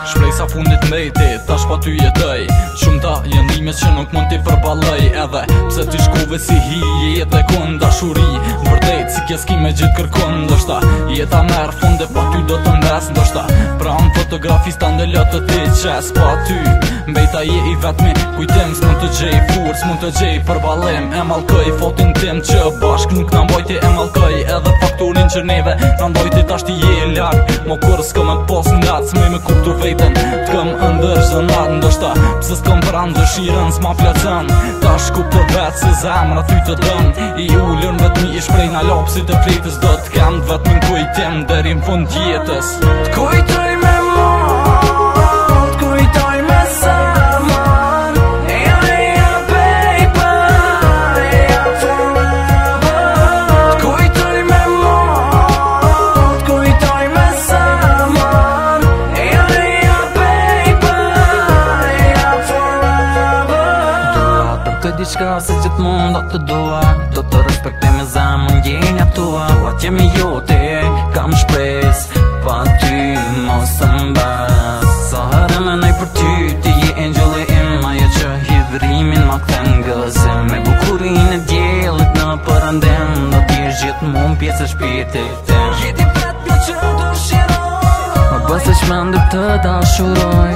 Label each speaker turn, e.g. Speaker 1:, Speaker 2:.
Speaker 1: Shprejsa fundit mrejti, tash pa ty jetoj. Shumë ta jenë dhimet që nuk mund t'i përballoj. Edhe pse t'i shkuve si hi, jetë e kun dashuri. Vërtet si kjeski me gjithë kërkun. Ndoshta jeta merë funde, pa ty do të ndes. Ndoshta pran fotografis ta ndëllot të ti qes. Pa ty mbejta je i vetmi, kujtim s'mund të gjej fur, s'mund të gjej përballim. E malkoj fotin tim që bashk nuk na mbojti. E malkoj edhe fakturin që neve na mbojti. Tash ti je larg, mo kur s'ko me pos ngat, s'moj me kuptu veten, t'këm ndër zënat. Ndoshta pse s'kom pran dëshiren s'ma plëcen. Tash ku për vetë se zemra ty të dën. I ullën vetëmi i shprej nga lopsit e fletës. Do t'kem vetëmi n'kujtim deri n'fund jetës.
Speaker 2: T'kujtoj me mor, t'kujtoj me sëmër. Eja, baby, eja forever. T'kujtoj me mor, t'kujtoj me sëmër. Eja, baby, eja forever. Dua të të diçka se gjithmonë do të dua. Do të respektoj me zemën gjenja tua. Ua t'jemi jote, kam shpres, pa ty mos të mbes. Sa herë menoj për ty, ti je angeli im. Ajo që hidhrimin ma kthen gëzim. Me bukurin e djelit në përëndim. Do t'jesh gjithmonë pjesë e shpirtit tim. Jeti vetme që dëshiroj, më bëse shmendur të dashuroj.